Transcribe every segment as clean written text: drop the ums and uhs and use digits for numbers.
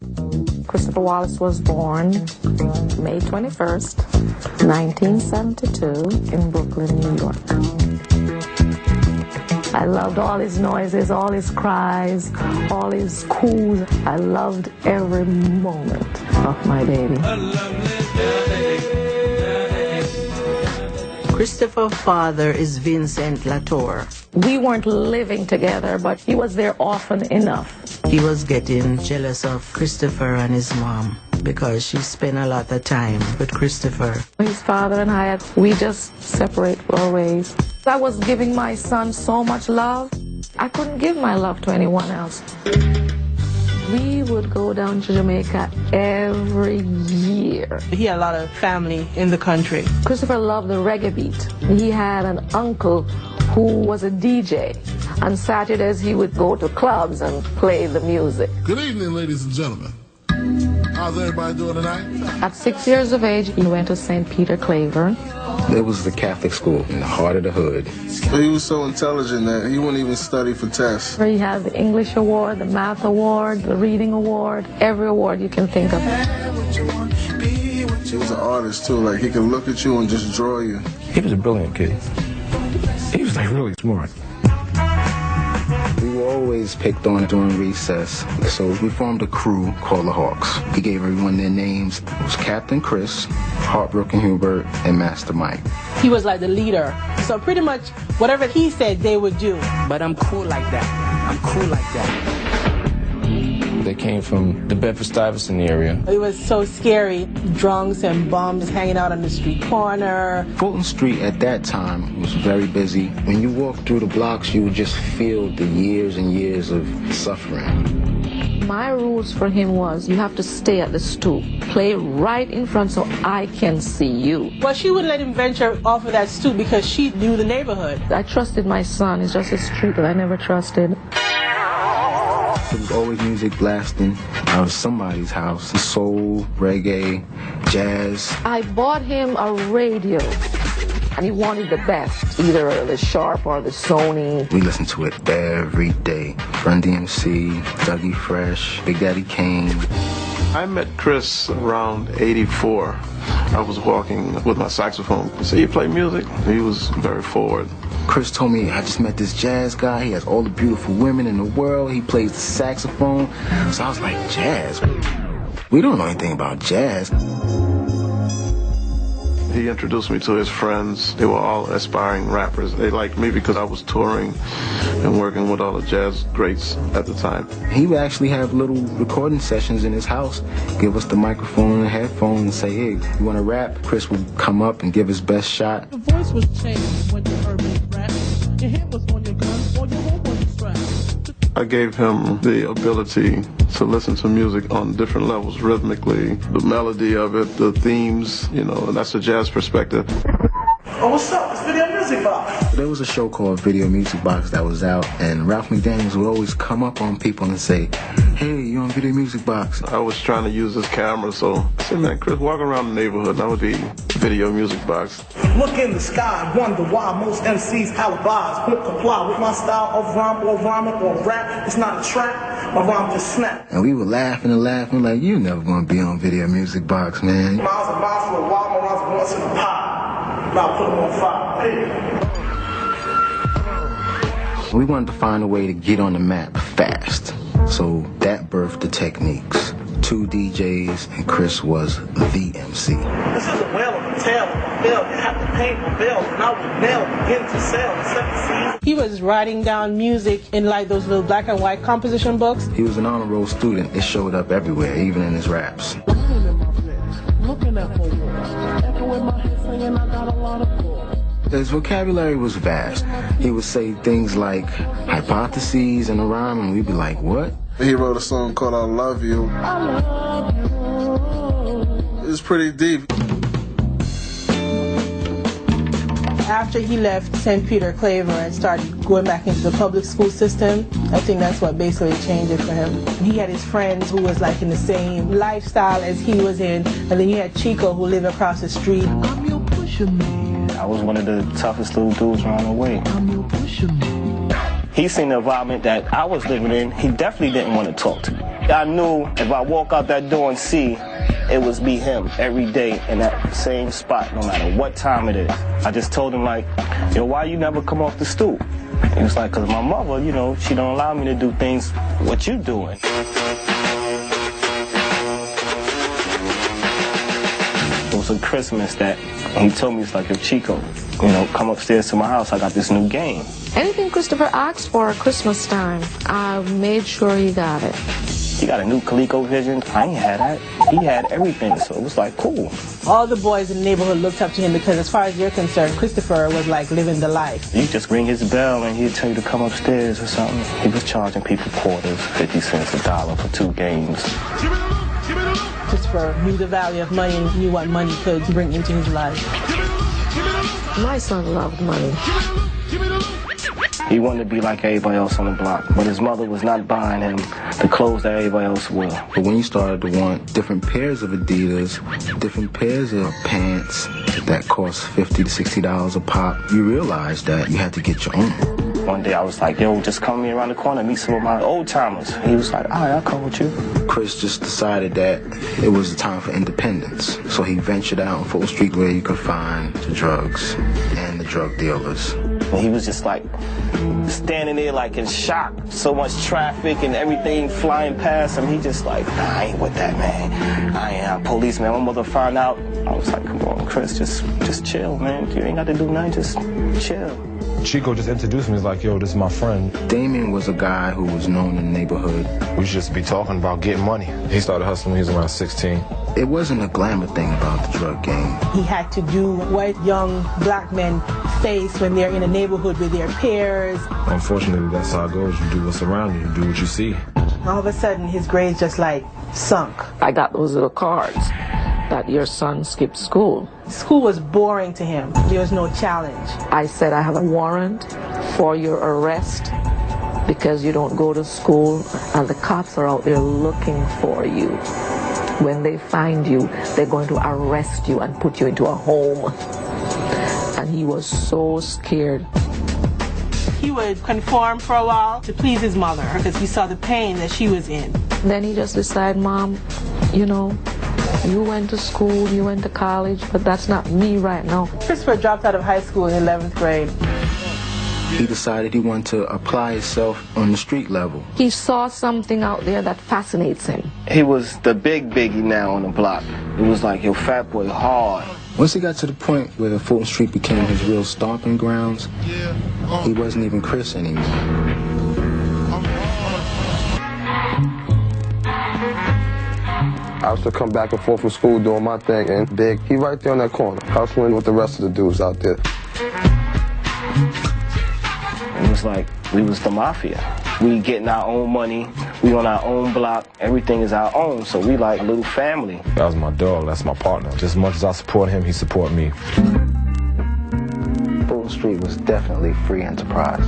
Christofer Wallace was born May 21st, 1972 in Brooklyn, New York. I loved all his noises, all his cries, all his coos. I loved every moment of my baby. Christofer's father is Vincent Latour. We weren't living together, but he was there often enough. He was getting jealous of Christofer and his mom because she spent a lot of time with Christofer. His father and I, we just separate our ways. I was giving my son so much love, I couldn't give my love to anyone else. We would go down to Jamaica every year. He had a lot of family in the country. Christofer loved the reggae beat. He had an uncle who was a DJ. On Saturdays, he would go to clubs and play the music. Good evening, ladies and gentlemen. How's everybody doing tonight? At 6 years of age, he went to St. Peter Claver. It was the Catholic school in the heart of the hood. He was so intelligent that he wouldn't even study for tests. He had the English award, the math award, the reading award, every award you can think of. He was an artist too, like he could look at you and just draw you. He was a brilliant kid. He was like really smart. We were always picked on during recess, so we formed a crew called the Hawks. We gave everyone their names. It was Captain Chris, Heartbroken Hubert, and Master Mike. He was like the leader. So pretty much whatever he said, they would do. But I'm cool like that. I'm cool like that. They came from the Bedford-Stuyvesant area. It was so scary. Drunks and bums hanging out on the street corner. Fulton Street at that time was very busy. When you walked through the blocks, you would just feel the years and years of suffering. My rules for him was you have to stay at the stoop. Play right in front so I can see you. Well, she wouldn't let him venture off of that stoop because she knew the neighborhood. I trusted my son. It's just a street that I never trusted. There was always music blasting out of somebody's house. Soul, reggae, jazz. I bought him a radio, and he wanted the best, either the Sharp or the Sony. We listened to it every day. Run DMC, Dougie Fresh, Big Daddy Kane. I met Chris around 84. I was walking with my saxophone. He said, "You play music?" He was very forward. Chris told me, I just met this jazz guy. He has all the beautiful women in the world. He plays the saxophone. So I was like, jazz? We don't know anything about jazz. He introduced me to his friends. They were all aspiring rappers. They liked me because I was touring and working with all the jazz greats at the time. He would actually have little recording sessions in his house, give us the microphone and headphones and say, hey, you want to rap? Chris would come up and give his best shot. The voice was changed when you heard me rap. Your hand was on your gun or your home was strapped. I gave him the ability to listen to music on different levels, rhythmically, the melody of it, the themes, you know, and that's the jazz perspective. Oh, what's up? It's Video Music Box. There was a show called Video Music Box that was out, and Ralph McDaniels would always come up on people and say, hey, you on Video Music Box? I was trying to use this camera, so I said, man, Chris, walk around the neighborhood, that would be Video Music Box. Look in the sky, wonder why most MCs alibis won't comply with my style of rhyme or rhyming or rap. It's not a trap, my rhyme just snap. And we were laughing and laughing like, you never gonna be on Video Music Box, man. Miles and miles for a while, my rhymes were once in the pot. Now put them on fire. Hey. We wanted to find a way to get on the map fast. So that birthed the Techniques. 2 DJs, and Chris was the MC. This is a whale of a tale of a bell. You have to paint a bell, and I would nail begin to sell. He was writing down music in like those little black and white composition books. He was an honor roll student. It showed up everywhere, even in his raps. Looking at my walls, echoing my head saying I got a lot of balls. His vocabulary was vast. He would say things like hypotheses in a rhyme, and we'd be like, what? He wrote a song called I Love You. I love you. It's pretty deep. After he left St. Peter Claver and started going back into the public school system, I think that's what basically changed it for him. He had his friends who was like in the same lifestyle as he was in, and then you had Chico who lived across the street. I'm your pusher man. I was one of the toughest little dudes around the way. I'm your pusher man. He seen the environment that I was living in. He definitely didn't want to talk to me. I knew if I walk out that door and see, it was be him every day in that same spot, no matter what time it is. I just told him, like, yo, why you never come off the stoop? He was like, because my mother, you know, she don't allow me to do things what you doing. It was a Christmas that he told me, it's like, if Chico, you know, come upstairs to my house, I got this new game. Anything Christofer asked for at Christmas time, I made sure he got it. He got a new ColecoVision. I ain't had that. He had everything, so it was like cool. All the boys in the neighborhood looked up to him because as far as you're concerned, Christofer was like living the life. You just ring his bell and he'd tell you to come upstairs or something. He was charging people quarters, 50 cents, $1 for 2 games. Christofer knew the value of money and knew what money could bring into his life. My son loved money. He wanted to be like everybody else on the block, but his mother was not buying him the clothes that everybody else wore. But when you started to want different pairs of Adidas, different pairs of pants that cost $50 to $60 a pop, you realized that you had to get your own. One day I was like, yo, just come me around the corner and meet some of my old timers. He was like, all right, I'll come with you. Chris just decided that it was the time for independence. So he ventured out on Fulton Street where you could find the drugs and the drug dealers. He was just like standing there like in shock. So much traffic and everything flying past him. He just like, nah, I ain't with that, man. I ain't a policeman. My mother found out. I was like, come on, Chris, just chill, man. You ain't got to do nothing, just chill. Chico just introduced me. He's like, yo, this is my friend. Damien was a guy who was known in the neighborhood. We used to just be talking about getting money. He started hustling when he was around 16. It wasn't a glamour thing about the drug game. He had to do what young black men face when they're in a neighborhood with their peers. Unfortunately, that's how it goes. You do what's around you. You do what you see. All of a sudden, his grades just like sunk. I got those little cards that your son skipped school. School was boring to him. There was no challenge. I said, I have a warrant for your arrest because you don't go to school and the cops are out there looking for you. When they find you, they're going to arrest you and put you into a home. And he was so scared. He would conform for a while to please his mother because he saw the pain that she was in. Then he just decided, Mom, you know, you went to school, you went to college, but that's not me right now. Christofer dropped out of high school in 11th grade. He decided he wanted to apply himself on the street level. He saw something out there that fascinates him. He was the big biggie now on the block. It was like, yo, fat boy, hard. Once he got to the point where Fulton Street became his real stomping grounds, he wasn't even Chris anymore. I used to come back and forth from school doing my thing, and Big, he right there on that corner, hustling with the rest of the dudes out there. It was like we was the Mafia. We getting our own money, we on our own block, everything is our own, so we like a little family. That was my dog, that's my partner. Just as much as I support him, he support me. Fulton Street was definitely free enterprise.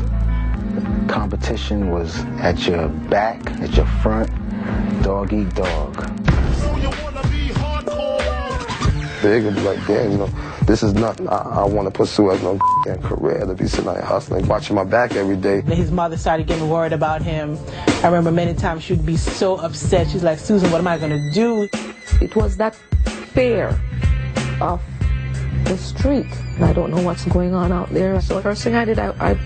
Competition was at your back, at your front, dog eat dog. Big would be like, damn, you know, this is nothing I want to pursue as no career, to be sitting there hustling, watching my back every day. His mother started getting worried about him. I remember many times she would be so upset. She's like, Susan, what am I going to do? It was that fear of the street. I don't know what's going on out there. So the first thing I did, I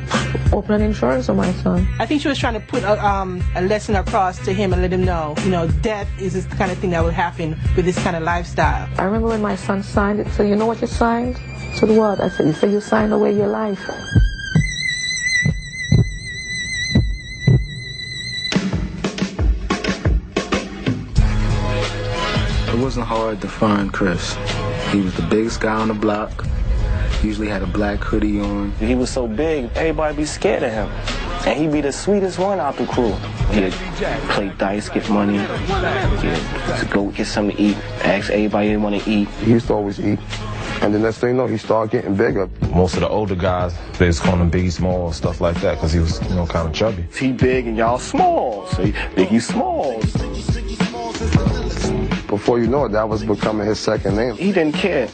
opened an insurance for my son. I think she was trying to put a lesson across to him and let him know, you know, death is this kind of thing that will happen with this kind of lifestyle. I remember when my son signed it, so you know what you signed? I said, what? I said, you said you signed away your life. It wasn't hard to find Chris. He was the biggest guy on the block. Usually had a black hoodie on. He was so big, everybody be scared of him. And he'd be the sweetest one out the crew. He'd play dice, get money, he'd go get something to eat, ask everybody they want to eat. He used to always eat. And the next thing you know, he started getting bigger. Most of the older guys, they just call him Biggie Small, stuff like that, because he was, you know, kind of chubby. He big and y'all small, so Biggie Small. Before you know it, that was becoming his second name. He didn't care.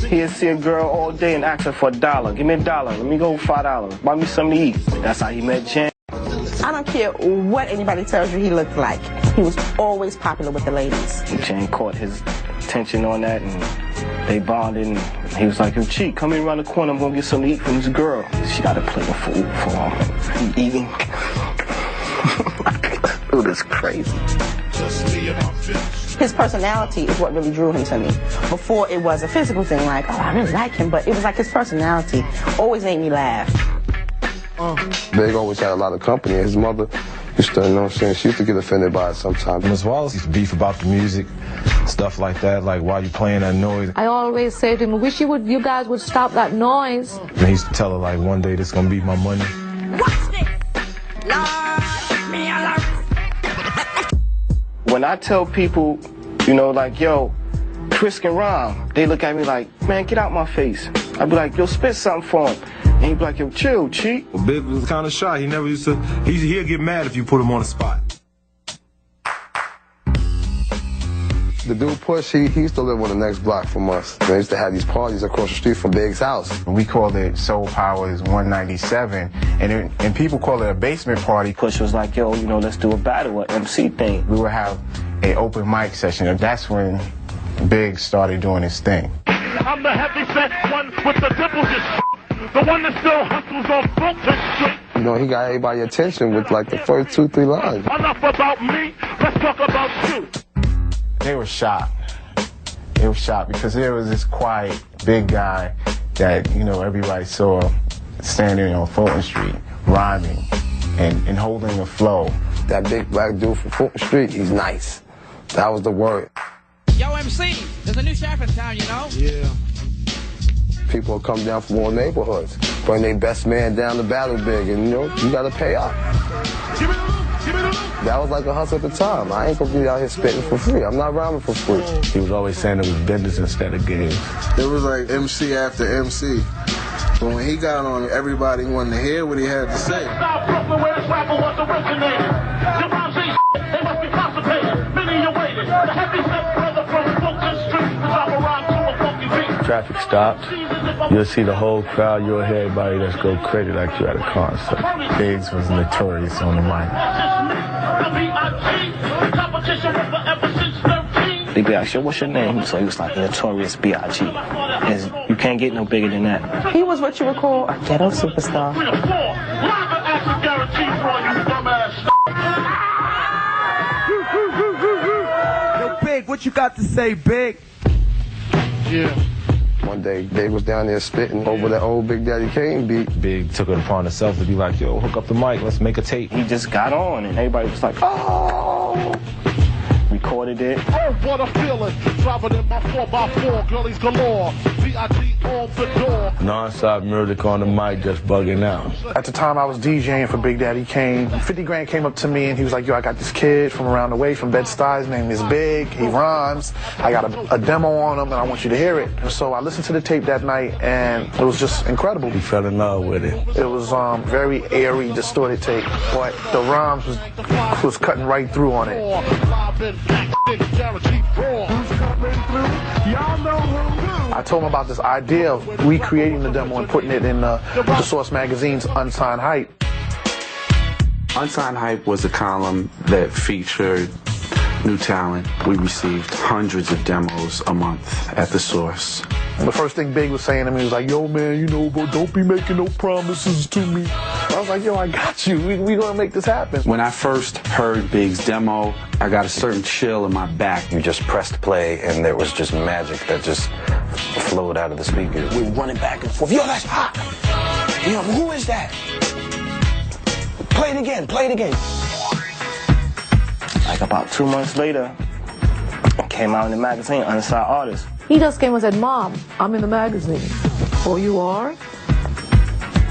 He'd see a girl all day and ask her for $1. Give me $1. Let me go $5. Buy me something to eat. That's how he met Jen. I don't care what anybody tells you he looks like. He was always popular with the ladies. Jane caught his attention on that, and they bonded, and he was like, yo, Cheek, come in around the corner, I'm gonna get something to eat from this girl. She got to play the fool for him. He eating. Dude, it's crazy. His personality is what really drew him to me. Before it was a physical thing, like, oh, I really like him, but it was like his personality always made me laugh. Big always had a lot of company. His mother used to, you know what I'm saying, she used to get offended by it sometimes. Ms. Wallace used to beef about the music, stuff like that, like, why you playing that noise? I always say to him, I wish you guys would stop that noise. And he used to tell her, like, one day this gonna be my money. Watch this! Lord, me alone. When I tell people, you know, like, yo, Chris can rhyme, they look at me like, man, get out my face. I'd be like, yo, spit something for him. And he'd be like, yo, chill, Cheek. Well, Big was kind of shy. He never used to, he'll get mad if you put him on the spot. The dude Push, he used to live on the next block from us. They used to have these parties across the street from Big's house. We called it Soul Powers 197, and people call it a basement party. Push was like, yo, you know, let's do a battle, an MC thing. We would have an open mic session, and that's when Big started doing his thing. I'm the heavy-set one with the dimples and the one that still hustles on Fulton Street. You know, he got everybody's attention with like the first 2-3 lines. Enough about me, let's talk about you. They were shocked. They were shocked because there was this quiet, big guy that, you know, everybody saw standing on Fulton Street, rhyming and holding a flow. That big black dude from Fulton Street, he's nice. That was the word. Yo, MC, there's a new sheriff in town, you know? Yeah. People will come down from all neighborhoods, bring their best man down to battle Big, and, you know, you gotta pay up. Give me the loot, give me the loot. That was like a hustle at the time. I ain't gonna be out here spitting for free. I'm not rhyming for free. He was always saying it was business instead of games. It was like MC after MC. But when he got on, everybody wanted to hear what he had to say. South Brooklyn, where this rapper was originated. Your rhymes ain't shit, they must be constipated. Many awaited. The heavy-set brother from Fulton Street. Drop a rhyme to a funky beat. Traffic stopped. You'll see the whole crowd. You'll hear everybody just go crazy like you're at a concert. Biggs was notorious on the mic. They be like, yo, what's your name? So he was like, Notorious B.I.G. And you can't get no bigger than that. He was what you would call a ghetto superstar. Yo, Big, what you got to say, Big? Yeah. One day, Big was down there spitting over that old Big Daddy Kane beat. Big took it upon himself to be like, yo, hook up the mic, let's make a tape. He just got on, and everybody was like, oh. Recorded it. Oh, what a feeling. Driving in my 4x4, girlies galore. B.I.G. on the door. Non-stop music on the mic, just bugging out. At the time, I was DJing for Big Daddy Kane. 50 Grand came up to me and he was like, yo, I got this kid from around the way from Bed-Stuy. His name is Big. He rhymes. I got a demo on him and I want you to hear it. And so I listened to the tape that night and it was just incredible. He fell in love with it. It was very airy, distorted tape, but the rhymes was cutting right through on it. I told him about this idea of recreating the demo and putting it in the Source magazine's Unsigned Hype. Unsigned Hype was a column that featured new talent. We received hundreds of demos a month at the Source. The first thing Big was saying to me was like, yo, man, you know, bro, don't be making no promises to me. I was like, yo, I got you. We gonna make this happen. When I first heard Big's demo, I got a certain chill in my back. You just pressed play, and there was just magic that just flowed out of the speakers. We're running back and forth. Yo, that's hot. Yo, who is that? Play it again, play it again. Like about 2 months later, it came out in the magazine, Unsigned Artist. He just came and said, Mom, I'm in the magazine. Oh, you are?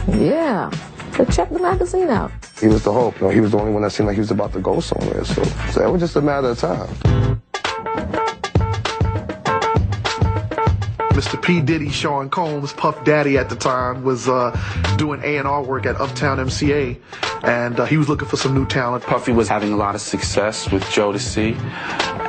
Yeah. So check the magazine out. He was the hope. You know, he was the only one that seemed like he was about to go somewhere. So it was just a matter of time. Mr. P. Diddy, Sean Combs, Puff Daddy at the time, was doing A&R work at Uptown MCA, and he was looking for some new talent. Puffy was having a lot of success with Jodeci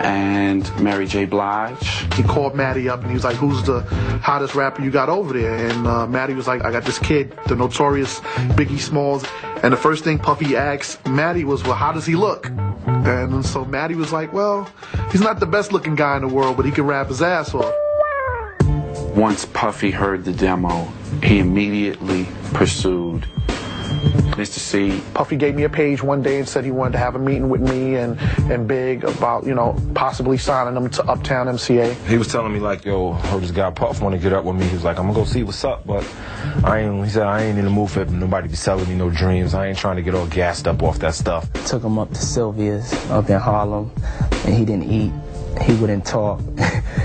and Mary J. Blige. He called Maddie up and he was like, who's the hottest rapper you got over there? And Maddie was like, I got this kid, the Notorious Biggie Smalls. And the first thing Puffy asked Maddie was, well, how does he look? And so Maddie was like, well, he's not the best looking guy in the world, but he can rap his ass off. Once Puffy heard the demo, he immediately pursued Mr. C. Puffy gave me a page one day and said he wanted to have a meeting with me and Big about, you know, possibly signing him to Uptown MCA. He was telling me like, yo, heard this guy Puff want to get up with me. He was like, I'm gonna go see what's up, but he said, I ain't in the mood for nobody be selling me no dreams. I ain't trying to get all gassed up off that stuff. Took him up to Sylvia's up in Harlem, and he didn't eat. He wouldn't talk.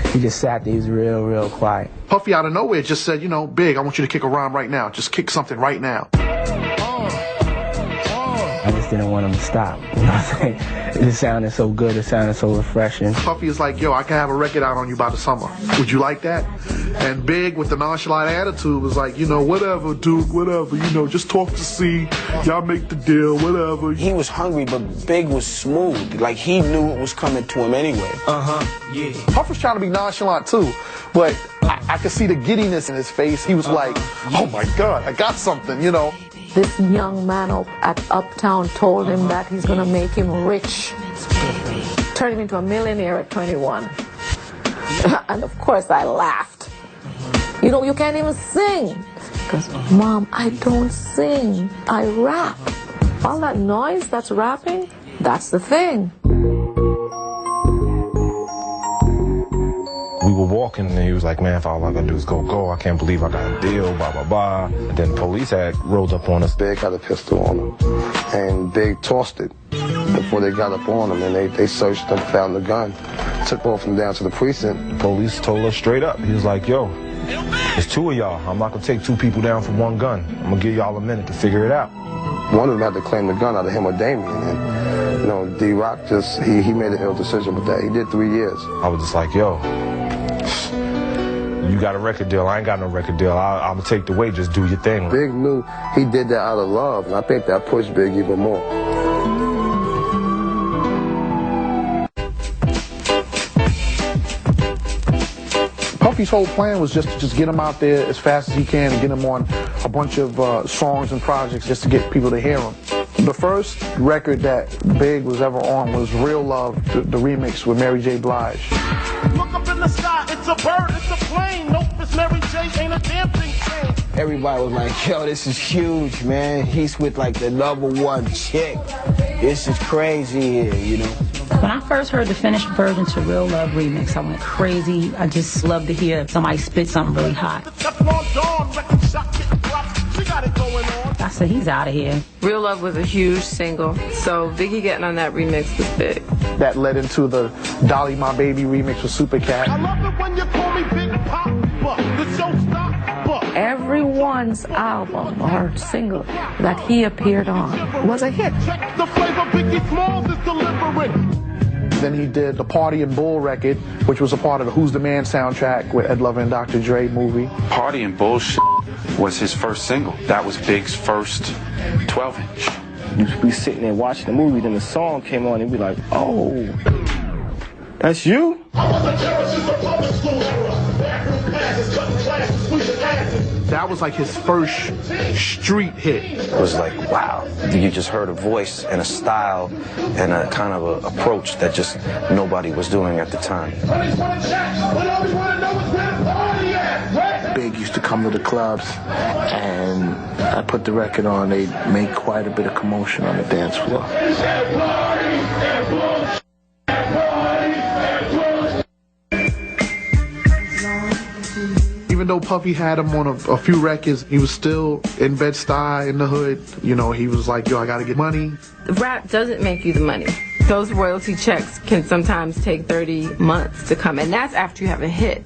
He just sat there. He was real quiet. Puffy out of nowhere just said, you know, Big, I want you to kick a rhyme right now. Just kick something right now. I just didn't want him to stop. You know what I'm saying? It just sounded so good. It sounded so refreshing. Puffy is like, yo, I can have a record out on you by the summer. Would you like that? And Big, with the nonchalant attitude, was like, you know, whatever, Duke, whatever. You know, just talk to C. Y'all make the deal, whatever. He was hungry, but Big was smooth. Like, he knew what was coming to him anyway. Yeah. Puff was trying to be nonchalant, too. But I could see the giddiness in his face. He was like, oh, my God, I got something, you know. This young man at Uptown told him that he's going to make him rich, turn him into a millionaire at 21. And of course I laughed. You know, you can't even sing. Because, Mom, I don't sing. I rap. All that noise that's rapping, that's the thing. We were walking and he was like, man, if all I gotta do is go, I can't believe I got a deal, blah, blah, blah. And then police had rolled up on us. Big had a pistol on him, and Big tossed it before they got up on him, and they searched him, found the gun, took both of them down to the precinct. Police told us straight up. He was like, yo, there's two of y'all. I'm not gonna take two people down for one gun. I'm gonna give y'all a minute to figure it out. One of them had to claim the gun out of him or Damien, and, you know, D-Rock just, he made an ill decision with that. He did 3 years. I was just like, yo, you got a record deal, I ain't got no record deal. I'm gonna take the weight, just do your thing. Big knew he did that out of love, and I think that pushed Big even more. Puffy's whole plan was just to get him out there as fast as he can and get him on a bunch of songs and projects just to get people to hear him. The first record that Big was ever on was Real Love, the remix with Mary J. Blige. Look up in the sky, it's a bird, it's a plane. Nope, it's Mary J, ain't a damn thing changed. Everybody was like, yo, this is huge, man. He's with like the #1 chick. This is crazy here, you know? When I first heard the finished version to Real Love remix, I went crazy. I just love to hear somebody spit something really hot. I said, he's out of here. Real Love was a huge single, so Biggie getting on that remix was big. That led into the Dolly My Baby remix with Supercat. I love it when you call me Big Papa, the showstopper. Everyone's album or single that he appeared on was a hit. Check the flavor Biggie Smalls is delivering. Then he did the Party and Bull record, which was a part of the Who's the Man soundtrack with Ed Lover and Dr. Dre movie. Party and Bullshit was his first single. That was Big's first 12-inch. You'd be sitting there watching the movie, then the song came on, and be like, oh, that's you? That was like his first street hit. It was like, wow, you just heard a voice and a style and a kind of a approach that just nobody was doing at the time. Big used to come to the clubs, and I put the record on. They made quite a bit of commotion on the dance floor. Even though Puffy had him on a few records, he was still in Bed-Stuy in the hood. You know, he was like, yo, I gotta get money. Rap doesn't make you the money. Those royalty checks can sometimes take 30 months to come, and that's after you have a hit.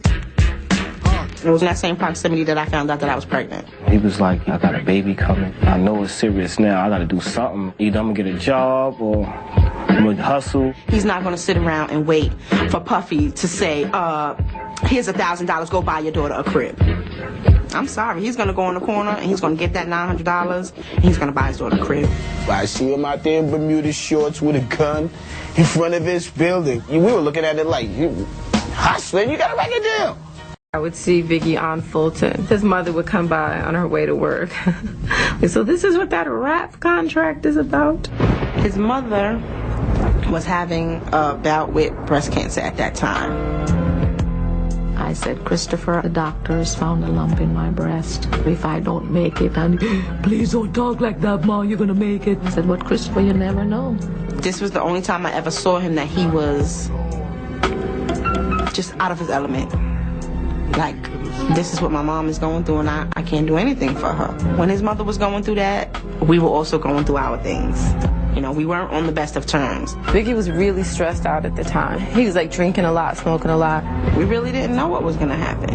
It was in that same proximity that I found out that I was pregnant. He was like, I got a baby coming. I know it's serious now. I got to do something. Either I'm going to get a job or I'm going to hustle. He's not going to sit around and wait for Puffy to say, here's $1,000, go buy your daughter a crib. I'm sorry. He's going to go in the corner and he's going to get that $900 and he's going to buy his daughter a crib. I see him out there in Bermuda shorts with a gun in front of his building. We were looking at it like, you hustling, you got a record deal. I would see Biggie on Fulton. His mother would come by on her way to work. So this is what that rap contract is about? His mother was having a bout with breast cancer at that time. I said, Christofer, the doctors found a lump in my breast. If I don't make it, and please don't talk like that, Ma, you're gonna make it. I said, but Christofer, you never know. This was the only time I ever saw him that he was just out of his element. Like, this is what my mom is going through, and I can't do anything for her. When his mother was going through that, we were also going through our things. You know, we weren't on the best of terms. Biggie was really stressed out at the time. He was like drinking a lot, smoking a lot. We really didn't know what was gonna happen.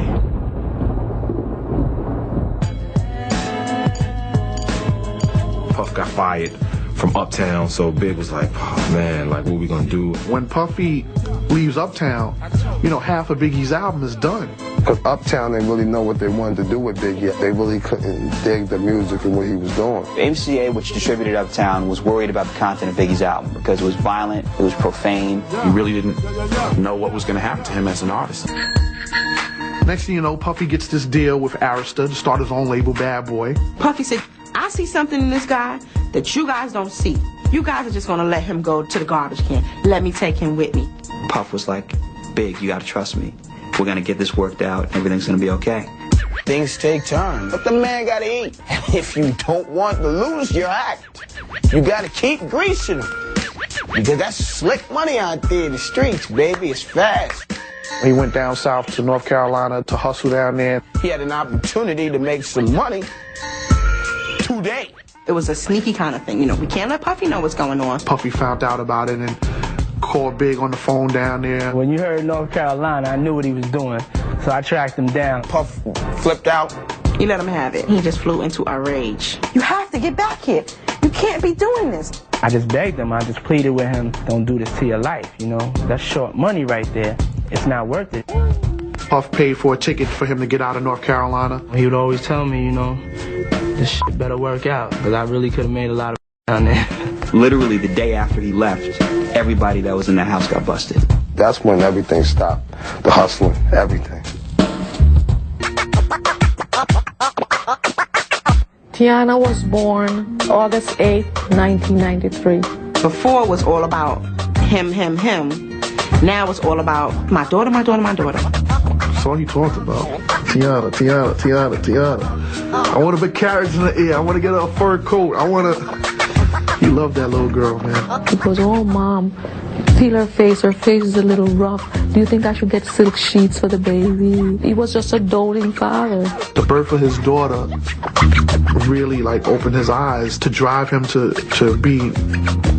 Puff got fired from Uptown, so Big was like, oh, man, like, what we gonna do? When Puffy leaves Uptown, you know, half of Biggie's album is done. Because Uptown didn't really know what they wanted to do with Biggie. They really couldn't dig the music and what he was doing. MCA, which distributed Uptown, was worried about the content of Biggie's album because it was violent, it was profane. He really didn't know what was going to happen to him as an artist. Next thing you know, Puffy gets this deal with Arista to start his own label, Bad Boy. Puffy said, I see something in this guy that you guys don't see. You guys are just gonna let him go to the garbage can. Let me take him with me. Puff was like, Big, you gotta trust me. We're gonna get this worked out. Everything's gonna be okay. Things take time, but the man gotta eat. If you don't want to lose your act, you gotta keep greasing him. Because that's slick money out there in the streets, baby. It's fast. He went down south to North Carolina to hustle down there. He had an opportunity to make some money today. It was a sneaky kind of thing. You know, we can't let Puffy know what's going on. Puffy found out about it and called Big on the phone down there. When you heard North Carolina, I knew what he was doing, so I tracked him down. Puff flipped out. He let him have it. He just flew into a rage. You have to get back here. You can't be doing this. I just begged him. I just pleaded with him, don't do this to your life, you know? That's short money right there. It's not worth it. Puff paid for a ticket for him to get out of North Carolina. He would always tell me, you know, this shit better work out, because I really could have made a lot of down there. Literally the day after he left, everybody that was in that house got busted. That's when everything stopped. The hustling, everything. Tiana was born August 8th, 1993. Before it was all about him. Now it's all about my daughter. That's all he talked about. Tiana. I want to put carrots in the ear. I want to get her a fur coat. He loved that little girl, man. He goes, oh, Mom, feel her face. Her face is a little rough. Do you think I should get silk sheets for the baby? He was just a doting father. The birth of his daughter really, like, opened his eyes to drive him to be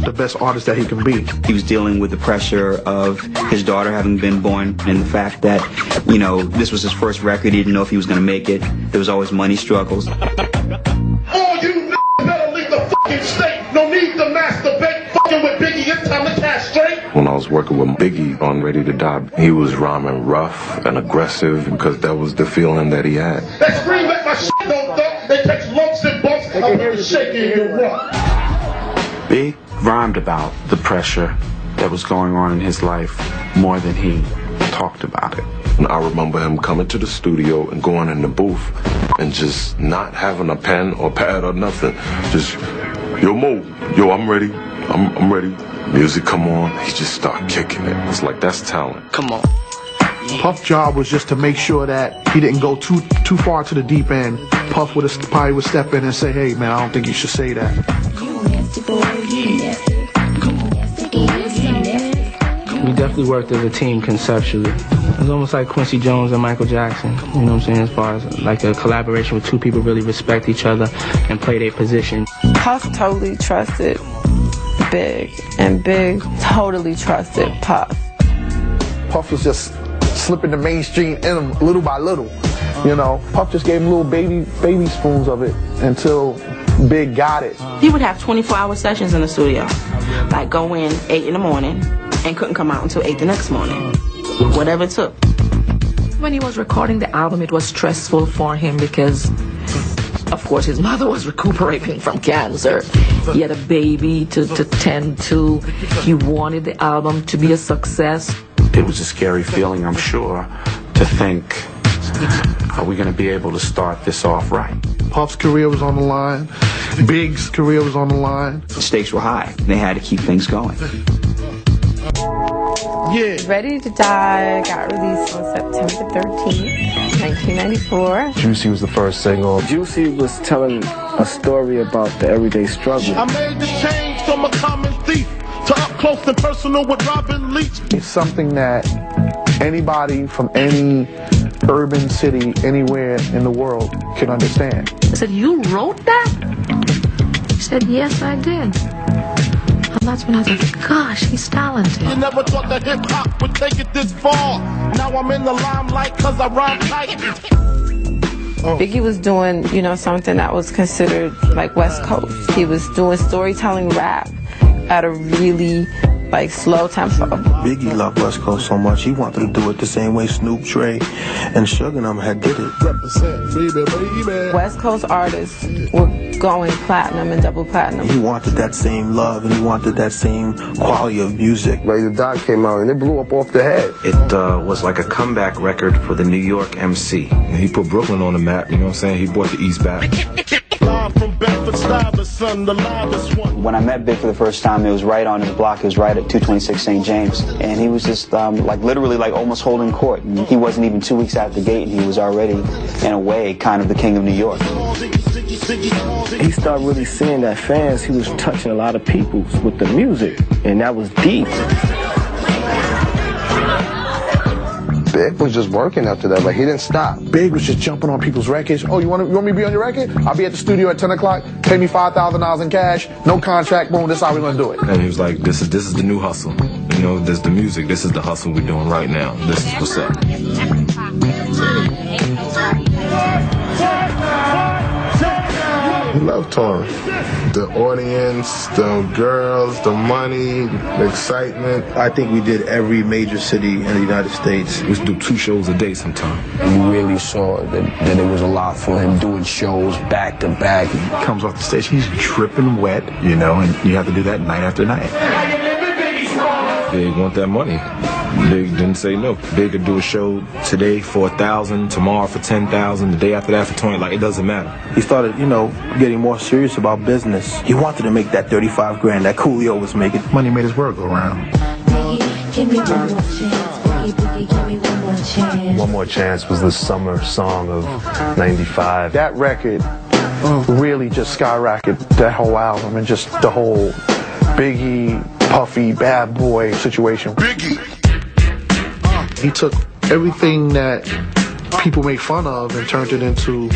the best artist that he can be. He was dealing with the pressure of his daughter having been born and the fact that, you know, this was his first record. He didn't know if he was going to make it. There was always money struggles. All you better leave the fucking state. No need to masturbate. Fucking with Biggie, it's time to castrate. When I was working with Biggie on Ready to Die, he was rhyming rough and aggressive because that was the feeling that he had. They scream at my shit don't duck. They catch lumps and bumps. I'm gonna shake you in your rock. Big rhymed about the pressure that was going on in his life more than he talked about it. And I remember him coming to the studio and going in the booth and just not having a pen or pad or nothing. Just, yo, Mo, yo, I'm ready. I'm ready. Music come on. He just start kicking it. It's like, that's talent. Come on. Puff's job was just to make sure that he didn't go too far to the deep end. Puff probably would step in and say, hey, man, I don't think you should say that. We definitely worked as a team conceptually. It was almost like Quincy Jones and Michael Jackson, you know what I'm saying, as far as like a collaboration where two people really respect each other and play their position. Puff totally trusted Big, and Big totally trusted Puff. Puff was just slipping the mainstream in him little by little. You know, Puff just gave him little baby spoons of it until Big got it. He would have 24-hour sessions in the studio. Like go in 8 in the morning and couldn't come out until 8 the next morning. Whatever it took. When he was recording the album, it was stressful for him because, of course, his mother was recuperating from cancer. He had a baby to tend to. He wanted the album to be a success. It was a scary feeling, I'm sure, to think, are we going to be able to start this off right? Puff's career was on the line. Big's career was on the line. The stakes were high. They had to keep things going. Yeah. Ready to Die got released on September 13th, 1994. Juicy was the first single. Juicy was telling a story about the everyday struggle. I made the change from a common thief to up close and personal with Robin Leach. It's something that anybody from any urban city anywhere in the world can understand. I said, you wrote that? He said, yes, I did. And that's when I was like, gosh, he's talented. You never thought that hip-hop would take it this far. Now I'm in the limelight cause I rhyme tight. Biggie was doing, you know, something that was considered like West Coast. He was doing storytelling rap at a really like slow tempo. Biggie loved West Coast so much, he wanted to do it the same way Snoop, Dre, and Suge and them had did it. Represent, baby. West Coast artists were going platinum and double platinum. He wanted that same love and he wanted that same quality of music. Like the Doc came out and it blew up off the head. It was like a comeback record for the New York MC. He put Brooklyn on the map, you know what I'm saying? He brought the East back. When I met Big for the first time, it was right on his block. It was right at 226 St. James. And he was just like literally like almost holding court. And he wasn't even 2 weeks out the gate and he was already, in a way, kind of the king of New York. He started really seeing that fans, he was touching a lot of people with the music, and that was deep. Big was just working after that, like he didn't stop. Big was just jumping on people's records. Oh, you want me to be on your record? I'll be at the studio at 10 o'clock, pay me $5,000 in cash, no contract, boom, this is how we're gonna do it. And he was like, this is the new hustle. You know, this is the music, this is the hustle we're doing right now. This is what's up. He loved touring. The audience, the girls, the money, the excitement. I think we did every major city in the United States. We used to do 2 shows a day sometimes. You really saw that it was a lot for him doing shows back to back. He comes off the stage, he's dripping wet, you know, and you have to do that night after night. Big want that money. Big didn't say no. Big could do a show today for $1,000, tomorrow for $10,000, the day after that for $20,000. Like, it doesn't matter. He started, you know, getting more serious about business. He wanted to make that 35 grand that Coolio was making. Money made his world go round. Give me one more chance. Boogie, boogie, give me one more chance. One More Chance was the summer song of '95. That record really just skyrocketed that whole album and just the whole Biggie, Puffy, Bad Boy situation. Biggie. He took everything that people make fun of and turned it into,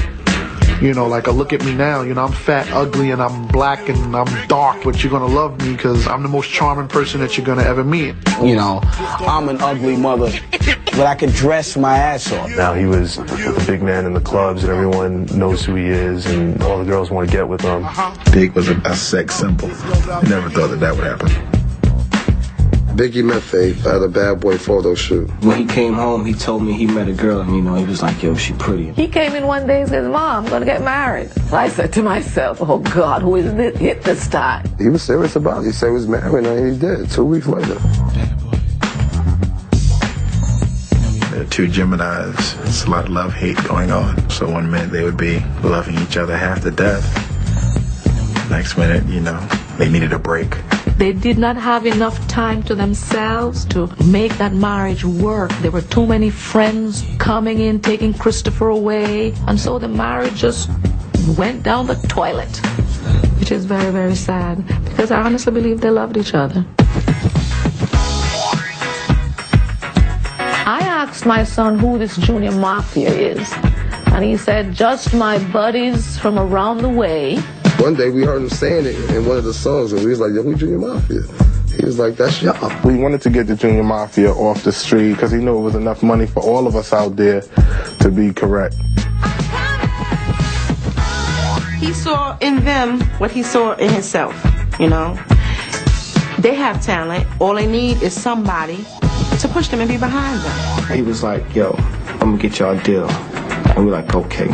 you know, like a look at me now. You know, I'm fat, ugly, and I'm black, and I'm dark, but you're going to love me because I'm the most charming person that you're going to ever meet. You know, I'm an ugly mother, but I can dress my ass off. Now he was with the big man in the clubs, and everyone knows who he is, and all the girls want to get with him. Big was a sex symbol. I never thought that would happen. Biggie met Faith at a Bad Boy photo shoot. When he came home, he told me he met a girl and, you know, he was like, yo, she pretty. He came in one day and said, Mom, I'm going to get married. I said to myself, oh, God, who is this hit this time? He was serious about it. He said he was married and he did 2 weeks later. There are 2 Geminis. There's a lot of love-hate going on. So one minute they would be loving each other half to death. Next minute, you know, they needed a break. They did not have enough time to themselves to make that marriage work. There were too many friends coming in, taking Christofer away. And so the marriage just went down the toilet, which is very, very sad because I honestly believe they loved each other. I asked my son who this Junior Mafia is. And he said, just my buddies from around the way. One day we heard him saying it in one of the songs, and we was like, yo, who Junior Mafia? He was like, that's y'all. We wanted to get the Junior Mafia off the street because he knew it was enough money for all of us out there to be correct. He saw in them what he saw in himself, you know. They have talent. All they need is somebody to push them and be behind them. He was like, yo, I'm going to get y'all a deal. And we're like, okay.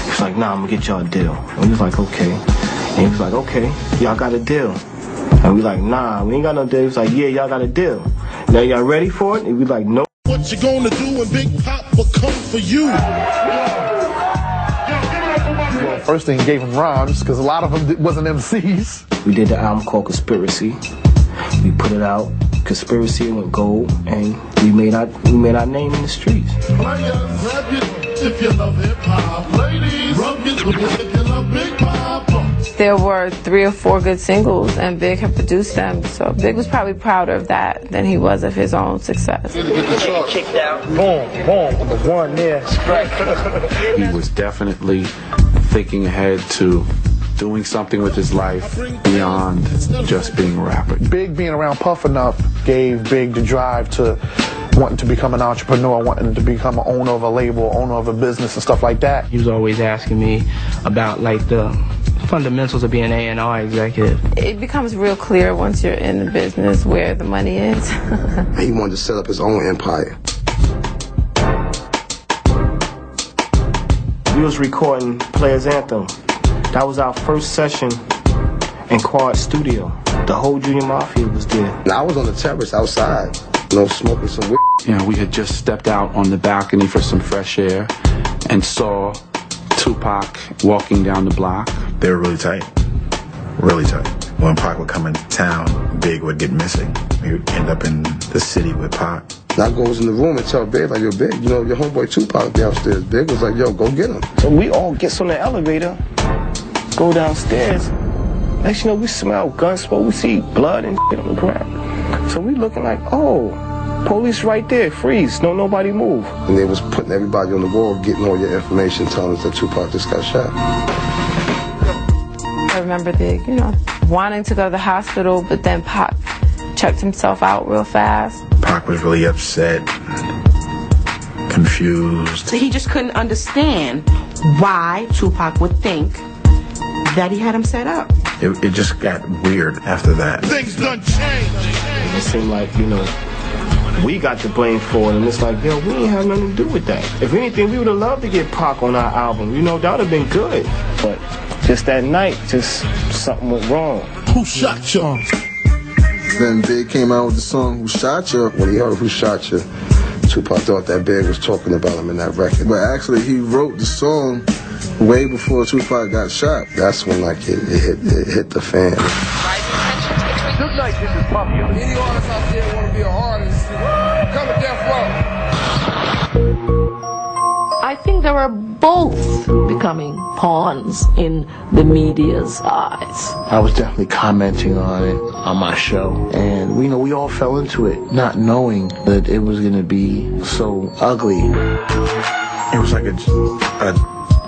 He's like, nah, I'm going to get y'all a deal. And we was like, okay. And he was like, okay, y'all got a deal. And we like, nah, we ain't got no deal. He was like, yeah, y'all got a deal. Now y'all ready for it? And we like, no. What you gonna do when Big Pop will come for you? Well, first thing, he gave him rhymes because a lot of them wasn't MCs. We did the album called Conspiracy. We put it out. conspiracy went gold, and we made our name in the streets. If you love hip hop, ladies, rub your if you love Big Papa. There were 3 or 4 good singles, and Big had produced them, so Big was probably prouder of that than he was of his own success. Kicked out. Boom, boom, with the one there. He was definitely thinking ahead to doing something with his life beyond just being a rapper. Big being around Puff enough gave Big the drive to wanting to become an entrepreneur, wanting to become an owner of a label, owner of a business and stuff like that. He was always asking me about like the fundamentals of being an A&R executive. It becomes real clear once you're in the business where the money is. He wanted to set up his own empire. We was recording Players Anthem. That was our first session in Quad Studio. The whole Junior Mafia was there. And I was on the terrace outside, you know, smoking some weed. You know, we had just stepped out on the balcony for some fresh air and saw Tupac walking down the block. They were really tight. Really tight. When Pac would come into town, Big would get missing. He would end up in the city with Pac. And I goes in the room and tell Big, like, yo, Big, you know, your homeboy Tupac downstairs. Big was like, yo, go get him. So we all gets on the elevator, go downstairs. Next you know, we smell gun smoke, we see blood and shit on the ground. So we looking like, oh, police right there, freeze, don't nobody move. And they was putting everybody on the wall, getting all your information, telling us that Tupac just got shot. I remember Big, you know, wanting to go to the hospital, but then Pac checked himself out real fast. Pac was really upset, confused. So he just couldn't understand why Tupac would think that he had him set up. It just got weird after that. Things done changed. It seemed like, you know, we got the blame for it, and it's like, yo, we ain't have nothing to do with that. If anything, we would have loved to get Pac on our album. You know, that would have been good. But just that night, just something went wrong. Who shot you? Then Big came out with the song Who Shot You. When he heard Who Shot You, Tupac thought that Big was talking about him in that record. But actually, he wrote the song way before Tupac got shot. That's when, like, it hit the fan. Good night, this is Mafia. Any artist out there want to be an artist, come to Death Row. I think they were both becoming pawns in the media's eyes. I was definitely commenting on it on my show, and we all fell into it, not knowing that it was going to be so ugly. It was like an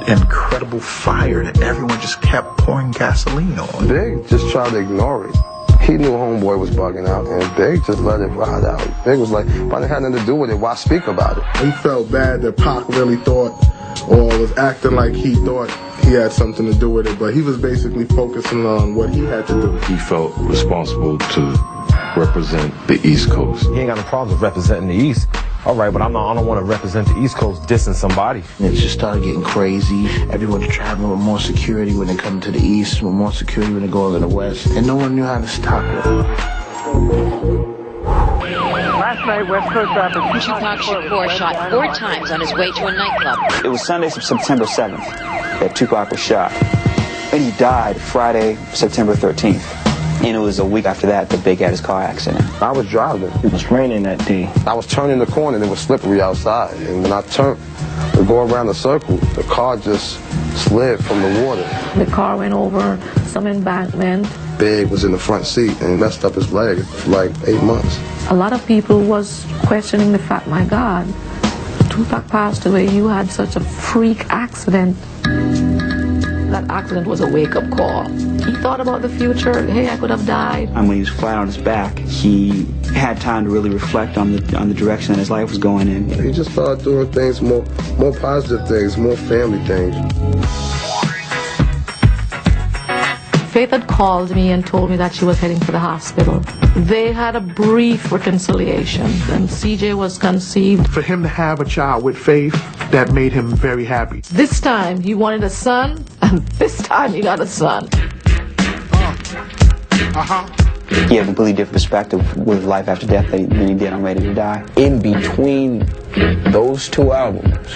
incredible fire that everyone just kept pouring gasoline on. Big just tried to ignore it. He knew Homeboy was bugging out, and Big just let it ride out. Big was like, if I didn't have nothing to do with it, why speak about it? He felt bad that Pac really thought, or was acting like he thought he had something to do with it, but he was basically focusing on what he had to do. He felt responsible to represent the East Coast. He ain't got no problems with representing the East. All right, but I don't want to represent the East Coast dissing somebody. And it just started getting crazy. Everyone's traveling with more security when they come to the East, with more security when they go to the West. And no one knew how to stop it. Last night, West Coast rapper Tupac Shakur shot 4 times on his way to a nightclub. It was Sunday, September 7th, that Tupac was shot. And he died Friday, September 13th. And it was a week after that Big had his car accident. I was driving. It was raining that day. I was turning the corner and it was slippery outside. And when I turned to go around the circle, the car just slid from the water. The car went over some embankment. Big was in the front seat and messed up his leg for like 8 months. A lot of people was questioning the fact, my God, Tupac passed away, you had such a freak accident. That accident was a wake-up call. He thought about the future. Hey, I could have died. And when he was flat on his back, he had time to really reflect on the direction that his life was going in. He just started doing things, more positive things, more family things. Faith had called me and told me that she was heading to the hospital. They had a brief reconciliation, and CJ was conceived. For him to have a child with Faith, that made him very happy. This time he wanted a son, and this time he got a son. he had a completely different perspective with life after death than he did on Ready to Die. In between those two albums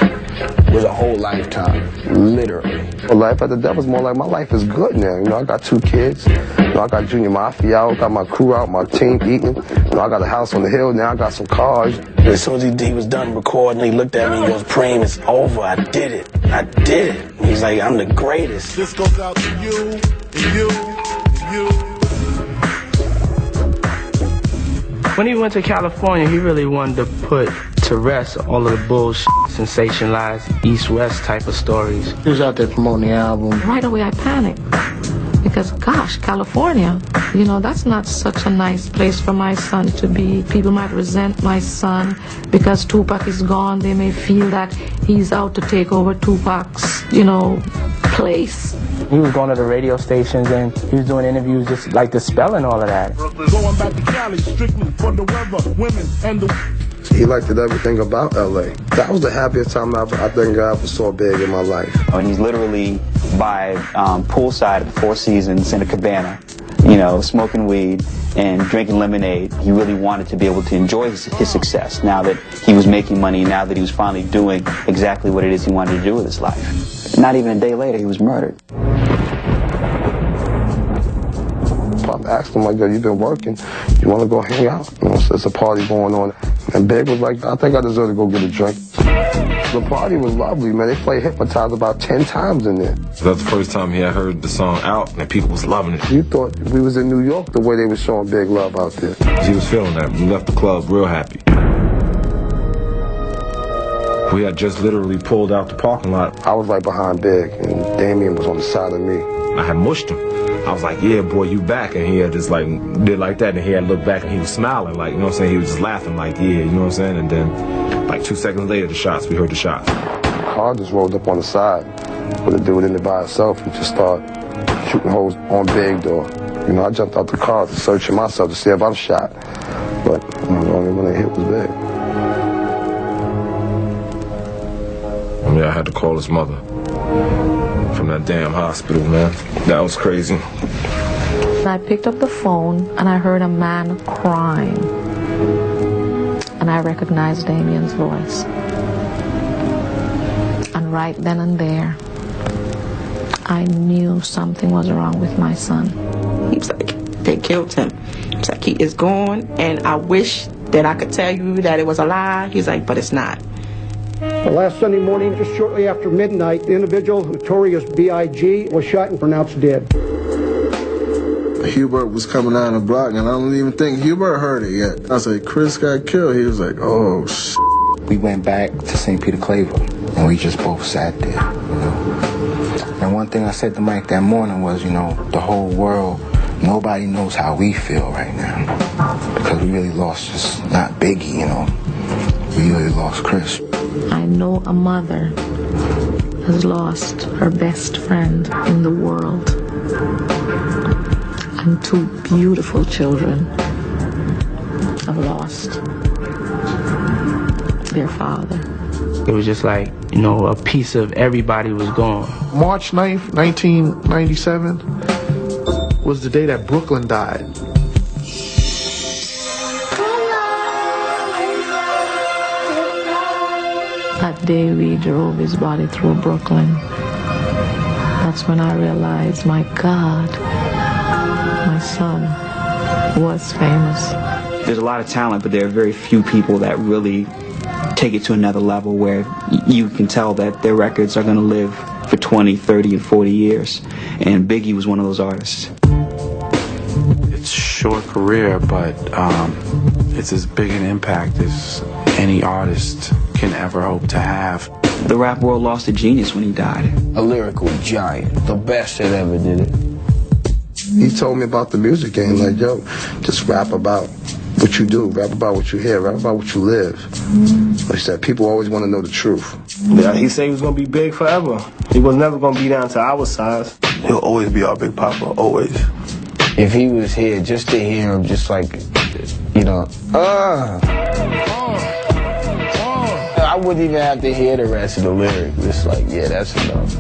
was a whole lifetime, literally. Well, Life After Death was more like my life is good now. You know, I got 2 kids. You know, I got Junior Mafia out, got my crew out, my team eating. You know, I got a house on the hill now. I got some cars. As soon as he was done recording, he looked at me and goes, "Preem, it's over. I did it. I did it." He's like, "I'm the greatest." This goes out to you, and you, and you. When he went to California, he really wanted to put to rest all of the bullshit, sensationalized East-West type of stories. He was out there promoting the album. Right away I panicked because, gosh, California, you know, that's not such a nice place for my son to be. People might resent my son because Tupac is gone. They may feel that he's out to take over Tupac's, you know, place. He was going to the radio stations and he was doing interviews just like dispelling all of that. Going back to Cali, strictly for the weather, women, and the... He liked everything about LA. That was the happiest time I think I ever saw Big in my life. And he's literally by poolside at the Four Seasons in a cabana, you know, smoking weed and drinking lemonade. He really wanted to be able to enjoy his success now that he was making money, now that he was finally doing exactly what it is he wanted to do with his life. Not even a day later, he was murdered. Pop asked him, like, "Yo, you've been working. You want to go hang out? You know, so there's a party going on." And Big was like, "I think I deserve to go get a drink." The party was lovely, man. They played Hypnotize about 10 times in there. That was the first time he had heard the song out, and people was loving it. You thought we was in New York the way they were showing Big love out there. He was feeling that. We left the club real happy. We had just literally pulled out the parking lot. I was right behind Big, and Damien was on the side of me. I had mushed him. I was like, "Yeah, boy, you back." And he had just like, did like that, and he had looked back and he was smiling, like, you know what I'm saying? He was just laughing like, "Yeah," you know what I'm saying? And then like 2 seconds later, we heard the shots. The car just rolled up on the side with a dude in it by himself and just started shooting holes on Big door. You know, I jumped out the car to searching myself to see if I'm shot. But you know, the only one that hit was Big. I mean, I had to call his mother from that damn hospital, man. That was crazy. I picked up the phone and I heard a man crying. And I recognized Damien's voice. And right then and there, I knew something was wrong with my son. He was like, they killed him. He was like, he is gone, and I wish that I could tell you that it was a lie. He's like, but it's not. Well, last Sunday morning, just shortly after midnight, the individual, Notorious B.I.G, was shot and pronounced dead. Hubert was coming down the block, and I don't even think Hubert heard it yet. I said, "Chris got killed." He was like, "Oh, shit." We went back to St. Peter Claver, and we just both sat there, you know. And one thing I said to Mike that morning was, you know, the whole world, nobody knows how we feel right now. Because we really lost just not Biggie, you know. We really lost Chris. I know a mother has lost her best friend in the world. And 2 beautiful children have lost their father. It was just like, you know, a piece of everybody was gone. March 9th, 1997 was the day that Brooklyn died. That day we drove his body through Brooklyn. That's when I realized, my God, my son was famous. There's a lot of talent, but there are very few people that really take it to another level where you can tell that their records are going to live for 20, 30, and 40 years. And Biggie was one of those artists. It's a short career, but it's as big an impact as any artist can ever hope to have. The rap world lost a genius when he died. A lyrical giant, the best that ever did it. He told me about the music game, like, "Yo, just rap about what you do, rap about what you hear, rap about what you live." Like he said, people always want to know the truth. Yeah, he said he was going to be big forever. He was never going to be down to our size. He'll always be our Big Papa, always. If he was here, just to hear him, just like, you know, I wouldn't even have to hear the rest of the lyrics. It's like, yeah, that's enough.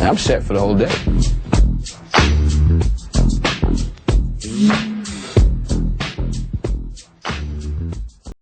I'm set for the whole day.